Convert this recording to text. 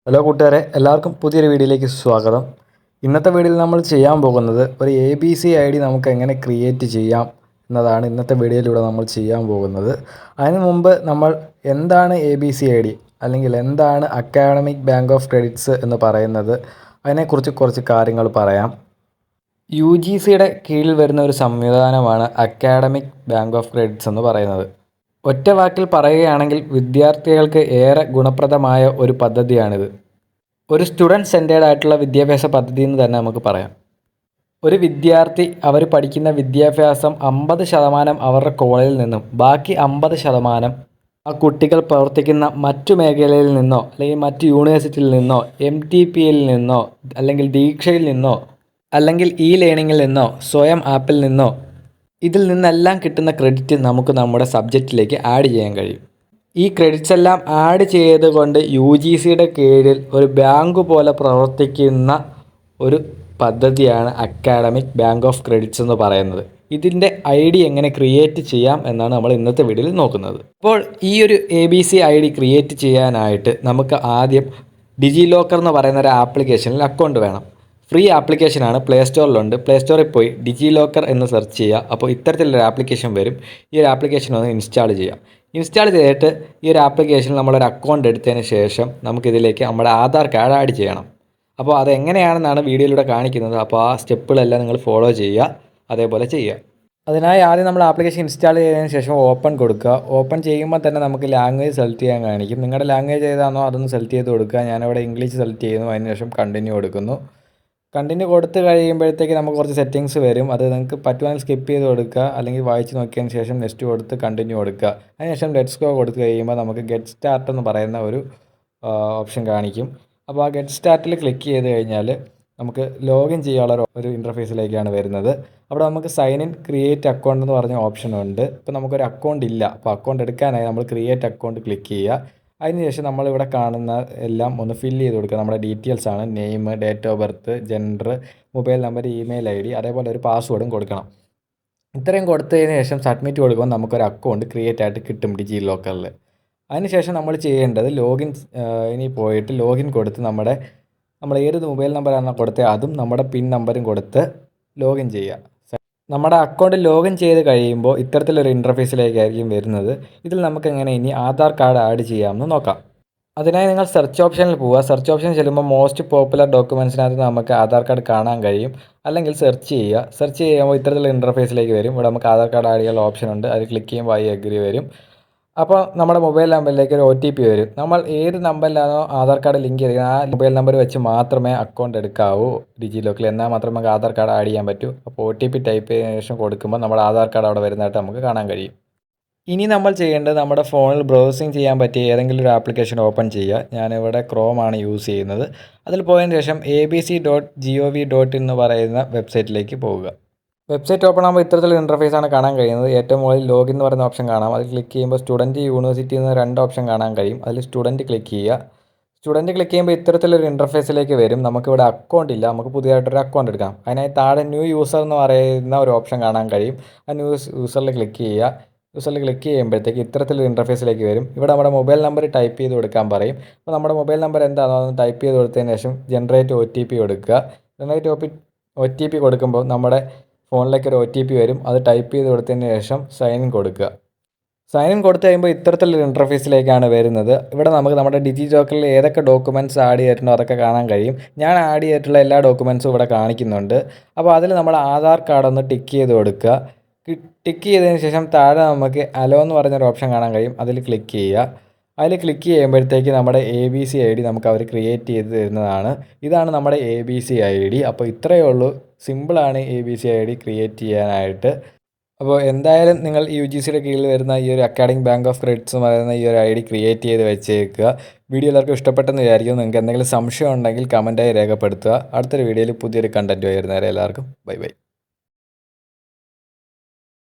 Hello കൂട്ടുകാരെ, എല്ലാവർക്കും പുതിയൊരു വീഡിയോയിലേക്ക് സ്വാഗതം. ഇന്നത്തെ വീഡിയോയിൽ നമ്മൾ ചെയ്യാൻ പോകുന്നത് ഒരു ABC ID നമുക്ക് എങ്ങനെ ക്രിയേറ്റ് ചെയ്യാം എന്നതാണ് ഇന്നത്തെ വീഡിയോയിലൂടെ നമ്മൾ ചെയ്യാൻ പോകുന്നത്. അതിനു മുമ്പ് നമ്മൾ എന്താണ് ABC ID അല്ലെങ്കിൽ എന്താണ് അക്കാഡമിക് ബാങ്ക് ഓഫ് ക്രെഡിറ്റ്സ് എന്ന് പറയുന്നത്, അതിനെക്കുറിച്ച് കുറച്ച് കാര്യങ്ങൾ പറയാം. UGCയുടെ കീഴിൽ വരുന്ന ഒരു സംവിധാനമാണ് അക്കാഡമിക് ബാങ്ക് ഓഫ് ക്രെഡിറ്റ്സ് എന്ന് പറയുന്നത്. ഒറ്റ വാക്കിൽ പറയുകയാണെങ്കിൽ വിദ്യാർത്ഥികൾക്ക് ഏറെ ഗുണപ്രദമായ ഒരു പദ്ധതിയാണിത്. ഒരു സ്റ്റുഡൻറ് സെൻറ്റേർഡ് ആയിട്ടുള്ള വിദ്യാഭ്യാസ പദ്ധതി എന്ന് തന്നെ നമുക്ക് പറയാം. ഒരു വിദ്യാർത്ഥി അവർ പഠിക്കുന്ന വിദ്യാഭ്യാസം 50% അവരുടെ കോളേജിൽ നിന്നും ബാക്കി 50% ആ കുട്ടികൾ പ്രവർത്തിക്കുന്ന മറ്റു മേഖലയിൽ നിന്നോ അല്ലെങ്കിൽ മറ്റു യൂണിവേഴ്സിറ്റിയിൽ നിന്നോ MTPയിൽ നിന്നോ അല്ലെങ്കിൽ ദീക്ഷയിൽ നിന്നോ അല്ലെങ്കിൽ ലേണിങ്ങിൽ നിന്നോ സ്വയം ആപ്പിൽ നിന്നോ ഇതിൽ നിന്നെല്ലാം കിട്ടുന്ന ക്രെഡിറ്റ് നമുക്ക് നമ്മുടെ സബ്ജക്റ്റിലേക്ക് ആഡ് ചെയ്യാൻ കഴിയും. ഈ ക്രെഡിറ്റ്സ് എല്ലാം ആഡ് ചെയ്തുകൊണ്ട് UGCയുടെ കീഴിൽ ഒരു ബാങ്ക് പോലെ പ്രവർത്തിക്കുന്ന ഒരു പദ്ധതിയാണ് അക്കാഡമിക് ബാങ്ക് ഓഫ് ക്രെഡിറ്റ്സ് എന്ന് പറയുന്നത്. ഇതിൻ്റെ ID എങ്ങനെ ക്രിയേറ്റ് ചെയ്യാം എന്നാണ് നമ്മൾ ഇന്നത്തെ വീഡിയോയിൽ നോക്കുന്നത്. അപ്പോൾ ഈ ഒരു ABC ID ക്രിയേറ്റ് ചെയ്യാനായിട്ട് നമുക്ക് ആദ്യം ഡിജിലോക്കർ എന്ന് പറയുന്ന ഒരു ആപ്ലിക്കേഷനിൽ അക്കൗണ്ട് വേണം. ഫ്രീ ആപ്ലിക്കേഷനാണ്, പ്ലേ സ്റ്റോറിലുണ്ട്. പ്ലേ സ്റ്റോറിൽ പോയി ഡിജിലോക്കർ എന്ന് സെർച്ച് ചെയ്യുക. അപ്പോൾ ഇത്തരത്തിലൊരു ആപ്ലിക്കേഷൻ വരും. ഈ ഒരു ആപ്ലിക്കേഷൻ ഒന്ന് ഇൻസ്റ്റാൾ ചെയ്യാം. ഇൻസ്റ്റാൾ ചെയ്തിട്ട് ഈ ഒരു ആപ്ലിക്കേഷനിൽ നമ്മളൊരു അക്കൗണ്ട് എടുത്തതിന് ശേഷം നമുക്കിതിലേക്ക് നമ്മുടെ ആധാർ കാർഡ് ആഡ് ചെയ്യണം. അപ്പോൾ അതെങ്ങനെയാണെന്നാണ് വീഡിയോയിലൂടെ കാണിക്കുന്നത്. അപ്പോൾ ആ സ്റ്റെപ്പുകളെല്ലാം നിങ്ങൾ ഫോളോ ചെയ്യുക, അതേപോലെ ചെയ്യുക. അതിനായി ആദ്യം നമ്മൾ ആപ്ലിക്കേഷൻ ഇൻസ്റ്റാൾ ചെയ്തതിന് ശേഷം ഓപ്പൺ കൊടുക്കുക. ഓപ്പൺ ചെയ്യുമ്പോൾ തന്നെ നമുക്ക് ലാംഗ്വേജ് സെലക്ട് ചെയ്യാൻ കാണിക്കും. നിങ്ങളുടെ ലാംഗ്വേജ് ഏതാണോ അതൊന്ന് സെലക്ട് ചെയ്ത് കൊടുക്കുക. ഞാനിവിടെ ഇംഗ്ലീഷ് സെലക്ട് ചെയ്യുന്നു. അതിന് ശേഷം കണ്ടിന്യൂ കൊടുക്കുന്നു. കണ്ടിന്യൂ കൊടുത്ത് കഴിയുമ്പോഴത്തേക്ക് നമുക്ക് കുറച്ച് സെറ്റിങ്സ് വരും. അത് നിങ്ങൾക്ക് പറ്റുവാണെങ്കിൽ സ്കിപ്പ് ചെയ്ത് കൊടുക്കുക, അല്ലെങ്കിൽ വായിച്ച് നോക്കിയതിന് ശേഷം നെക്സ്റ്റ് കൊടുത്ത് കണ്ടിന്യൂ കൊടുക്കുക. അതിനുശേഷം ലെറ്റ്സ് ഗോ കൊടുത്ത് കഴിയുമ്പോൾ നമുക്ക് ഗെറ്റ് സ്റ്റാർട്ട് എന്ന് പറയുന്ന ഒരു ഓപ്ഷൻ കാണിക്കും. അപ്പോൾ ആ ഗെറ്റ് സ്റ്റാർട്ടിൽ ക്ലിക്ക് ചെയ്ത് കഴിഞ്ഞാൽ നമുക്ക് ലോഗിൻ ചെയ്യാനുള്ള ഒരു ഇൻ്റർഫേസിലേക്കാണ് വരുന്നത്. അവിടെ നമുക്ക് സൈൻ ഇൻ ക്രിയേറ്റ് അക്കൗണ്ട് എന്ന് പറഞ്ഞ ഓപ്ഷൻ ഉണ്ട്. ഇപ്പോൾ നമുക്കൊരു അക്കൗണ്ട് ഇല്ല, അപ്പോൾ അക്കൗണ്ട് എടുക്കാനായി നമ്മൾ ക്രിയേറ്റ് അക്കൗണ്ട് ക്ലിക്ക് ചെയ്യുക. അതിനുശേഷം നമ്മളിവിടെ കാണുന്ന എല്ലാം ഒന്ന് ഫില്ല് ചെയ്ത് കൊടുക്കുക. നമ്മുടെ ഡീറ്റെയിൽസ് ആണ്, name, date of birth, gender, mobile number, email ID, അതേപോലെ ഒരു പാസ്വേഡും കൊടുക്കണം. ഇത്രയും കൊടുത്തതിന് ശേഷം സബ്മിറ്റ് കൊടുക്കുമ്പോൾ നമുക്കൊരു അക്കൗണ്ട് ക്രിയേറ്റ് ആയിട്ട് കിട്ടും ഡിജിലോക്കറിൽ. അതിനുശേഷം നമ്മൾ ചെയ്യേണ്ടത് ലോഗിൻ ഇനി പോയിട്ട് ലോഗിൻ കൊടുത്ത് നമ്മൾ ഏത് മൊബൈൽ നമ്പറാണോ കൊടുത്തത് അതും നമ്മുടെ പിൻ നമ്പറും കൊടുത്ത് ലോഗിൻ ചെയ്യുക. നമ്മുടെ അക്കൗണ്ട് ലോഗിൻ ചെയ്ത് കഴിയുമ്പോൾ ഇത്തരത്തിലൊരു ഇൻ്റർഫേസിലേക്കായിരിക്കും വരുന്നത്. ഇതിൽ നമുക്ക് എങ്ങനെ ഇനി ആധാർ കാർഡ് ആഡ് ചെയ്യാമെന്ന് നോക്കാം. അതിനായി നിങ്ങൾ സെർച്ച് ഓപ്ഷനിൽ പോവുക. സെർച്ച് ഓപ്ഷനിൽ ചെല്ലുമ്പോൾ മോസ്റ്റ് പോപ്പുലർ ഡോക്യുമെൻറ്റ്സിനകത്ത് നമുക്ക് ആധാർ കാർഡ് കാണാൻ കഴിയും. അല്ലെങ്കിൽ സെർച്ച് ചെയ്യുക. സെർച്ച് ചെയ്യുമ്പോൾ ഇത്തരത്തിലുള്ള ഇൻ്റർഫേസിലേക്ക് വരും. ഇവിടെ നമുക്ക് ആധാർ കാർഡ് ആഡ് ചെയ്യാനുള്ള ഓപ്ഷൻ ഉണ്ട്. അത് ക്ലിക്ക് ചെയ്യുമ്പോൾ ഐ അഗ്രി വരും. അപ്പോൾ നമ്മുടെ മൊബൈൽ നമ്പറിലേക്ക് ഒരു OTP വരും. നമ്മൾ ഏത് നമ്പറിലാണോ ആധാർ കാർഡ് ലിങ്ക് ചെയ്തിരിക്കുന്നത് ആ മൊബൈൽ നമ്പർ വെച്ച് മാത്രമേ അക്കൗണ്ട് എടുക്കാവൂ ഡിജിലോക്കറിൽ. എന്നാൽ മാത്രമേ നമുക്ക് ആധാർ കാർഡ് ആഡ് ചെയ്യാൻ പറ്റൂ. അപ്പോൾ OTP ടൈപ്പ് ചെയ്തതിനു ശേഷം കൊടുക്കുമ്പോൾ നമ്മുടെ ആധാർ കാർഡ് അവിടെ വരുന്നതായിട്ട് നമുക്ക് കാണാൻ കഴിയും. ഇനി നമ്മൾ ചെയ്യേണ്ടത് നമ്മുടെ ഫോണിൽ ബ്രൗസിങ് ചെയ്യാൻ പറ്റിയ ഏതെങ്കിലും ഒരു ആപ്ലിക്കേഷൻ ഓപ്പൺ ചെയ്യുക. ഞാനിവിടെ ക്രോം ആണ് യൂസ് ചെയ്യുന്നത്. അതിൽ പോയതിന് ശേഷം abc.gov.in എന്ന് പറയുന്ന വെബ്സൈറ്റിലേക്ക് പോവുക. വെബ്സൈറ്റ് ഓപ്പൺ ആകുമ്പോൾ ഇത്തരത്തിലുള്ള ഇൻ്റർഫേസാണ് കാണാൻ കഴിയുന്നത്. ഏറ്റവും മുകളിൽ ലോഗിൻ എന്ന് പറയുന്ന ഓപ്ഷൻ കാണാം. അതിൽ ക്ലിക്ക് ചെയ്യുമ്പോൾ സ്റ്റുഡൻറ്റ്, യൂണിവേഴ്സിറ്റി എന്ന 2 ഓപ്ഷൻ കാണാൻ കഴിയും. അതിൽ സ്റ്റുഡൻറ്റ് ക്ലിക്ക് ചെയ്യുക. സ്റ്റുഡൻറ്റ് ക്ലിക്ക് ചെയ്യുമ്പോൾ ഇത്തരത്തിലൊരു ഇൻ്റർഫേസിലേക്ക് വരും. നമുക്കിവിടെ അക്കൗണ്ട് ഇല്ല, നമുക്ക് പുതിയതായിട്ടൊരു അക്കൗണ്ട് എടുക്കാം. അതിനായി താഴെ ന്യൂ യൂസർ എന്ന് പറയുന്ന ഒരു ഓപ്ഷൻ കാണാൻ കഴിയും. ആ ന്യൂ യൂസറിൽ ക്ലിക്ക് ചെയ്യുക. യൂസറിൽ ക്ലിക്ക് ചെയ്യുമ്പോഴത്തേക്ക് ഇത്തരത്തിലൊരു ഇൻ്റർഫേസിലേക്ക് വരും. ഇവിടെ നമ്മുടെ മൊബൈൽ നമ്പർ ടൈപ്പ് ചെയ്ത് കൊടുക്കാൻ പറയും. അപ്പോൾ നമ്മുടെ മൊബൈൽ നമ്പർ എന്താണോ അതൊന്ന് ടൈപ്പ് ചെയ്ത് കൊടുത്തതിന് ശേഷം ജനറേറ്റ് OTP കൊടുക്കുക. ജനറേറ്റ് OTP കൊടുക്കുമ്പോൾ നമ്മുടെ ഫോണിലേക്ക് ഒരു OTP വരും. അത് ടൈപ്പ് ചെയ്ത് കൊടുത്തതിന് ശേഷം സൈൻ ഇൻ കൊടുക്കുക. സൈൻ ഇൻ കൊടുത്തു കഴിയുമ്പോൾ ഇത്തരത്തിലൊരു ഇൻ്റർഫേസിലേക്കാണ് വരുന്നത്. ഇവിടെ നമുക്ക് നമ്മുടെ ഡിജിലോക്കറിൽ ഏതൊക്കെ ഡോക്യുമെൻറ്റ്സ് ആഡ് ചെയ്തിട്ടുണ്ടോ അതൊക്കെ കാണാൻ കഴിയും. ഞാൻ ആഡ് ചെയ്തിട്ടുള്ള എല്ലാ ഡോക്യുമെൻറ്റ്സും ഇവിടെ കാണിക്കുന്നുണ്ട്. അപ്പോൾ അതിൽ നമ്മൾ ആധാർ കാർഡ് ഒന്ന് ടിക്ക് ചെയ്ത് കൊടുക്കുക. ടിക്ക് ചെയ്തതിന് ശേഷം താഴെ നമുക്ക് അലോ എന്ന് പറഞ്ഞൊരു ഓപ്ഷൻ കാണാൻ കഴിയും. അതിൽ ക്ലിക്ക് ചെയ്യുക. അതിൽ ക്ലിക്ക് ചെയ്യുമ്പോഴത്തേക്ക് നമ്മുടെ ABC ID നമുക്ക് അവർ ക്രിയേറ്റ് ചെയ്ത് തരുന്നതാണ്. ഇതാണ് നമ്മുടെ ABC ID. അപ്പോൾ ഇത്രയേ ഉള്ളൂ, സിമ്പിളാണ് ABC ID ക്രിയേറ്റ് ചെയ്യാനായിട്ട്. അപ്പോൾ എന്തായാലും നിങ്ങൾ UGCയുടെ കീഴിൽ വരുന്ന ഈ ഒരു അക്കാഡമിക് ബാങ്ക് ഓഫ് ക്രെഡിറ്റ്സ് പറയുന്ന ഈ ഒരു ID ക്രിയേറ്റ് ചെയ്ത് വെച്ചേക്കുക. വീഡിയോ എല്ലാവർക്കും ഇഷ്ടപ്പെട്ടെന്ന് വിചാരിക്കും. നിങ്ങൾക്ക് എന്തെങ്കിലും സംശയം ഉണ്ടെങ്കിൽ കമൻറ്റായി രേഖപ്പെടുത്തുക. അടുത്തൊരു വീഡിയോയിൽ പുതിയൊരു കണ്ടൻറ്റ് വരുന്നവരെ എല്ലാവർക്കും ബൈ ബൈ.